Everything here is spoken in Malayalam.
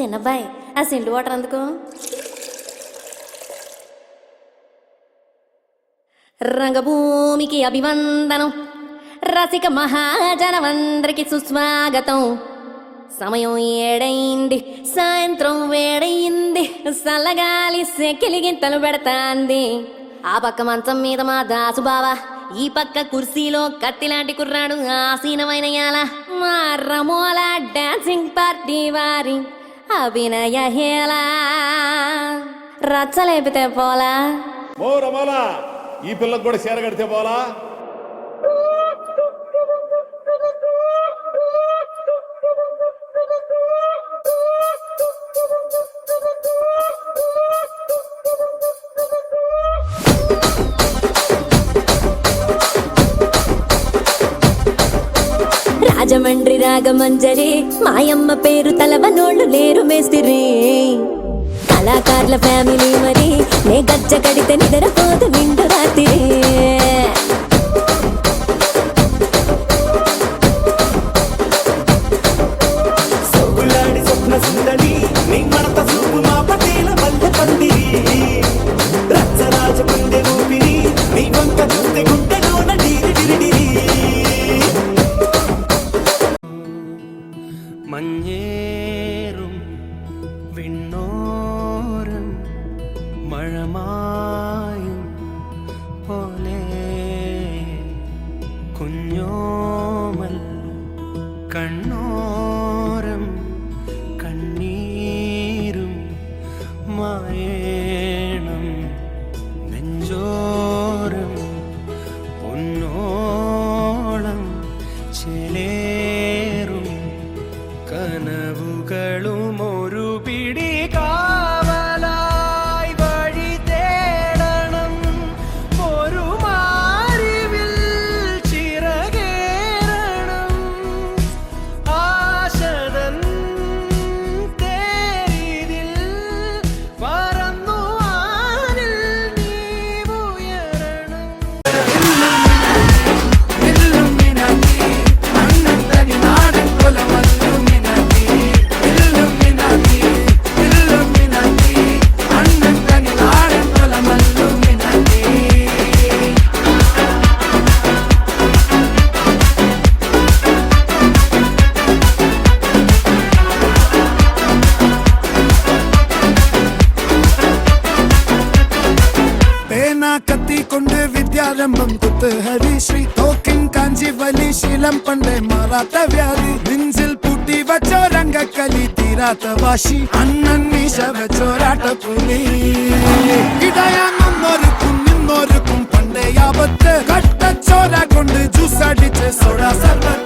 చిన్నబ్బాయి ఆ సిండు వాటర్ అందుకో. రంగభూమికి అభివందనం, రసిక మహాజనమందరికి సుస్వాగతం. సమయం 7 అయింది, సాయంత్రం వేడయింది, సల్లగాలి సెకిలిగింతలు పెడతాంది. ఆ పక్క మంచం మీద మా దాసుబావ, ఈ పక్క కుర్సీలో కత్తిలాంటి కుర్రాడు ఆసీనమైన యాల. మా రమోల డాన్సింగ్ పార్టీ వారి అభినయ హేళ. రచ్చలేపితే పోలా ఓ రమోలా, ఈ పిల్లకు కూడా చీర కడితే పోలా. రాజమండ్రి రాగమంజరి, మాయమ్మ పేరు తలవనోళ్ళు లేరు మేస్తిరి. కళాకారుల ఫ్యామిలీ మరి, నే గజ్జ కడితే నిద్రపోదు నిండు రాత్రి. മഞ്ഞേറും വിണ്ണോരം മഴമായും പോലെ കുഞ്ഞോമൽ കണ്ണോരം കണ്ണീരും മായേണം നെഞ്ചോരം പൊന്നോളം ചേലേറും കനവുകളും ഒരു പിടി കാവലായി വഴി തേടണം. ഒരു മാറിവിൽ ചിറകേറണം. ആശതൻ തേരിതിൽ പറന്നു ആനിൽ നീ ഉയരണം. കത്തി കൊണ്ട് വിദ്യാരംഭം കുത്ത് ഹരിശ്രീ തോക്കിൻ കാഞ്ചി വലി ശീലം പണ്ടേ മാറാത്ത വ്യാധി. നെഞ്ചിൽ പൂട്ടി വച്ചോ രംഗക്കലി തീരാത്ത വാശി. അണ്ണൻ മീശ വെച്ചോരാട്ടപ്പുലി. ഇടയാങ്ങൊന്നൊരുക്കും നിന്നൊരുക്കും പണ്ടേ ആപത്ത്. കട്ടച്ചോര കൊണ്ട് ജ്യൂസ് അടിച്ച് സോഡ സർബത്ത്.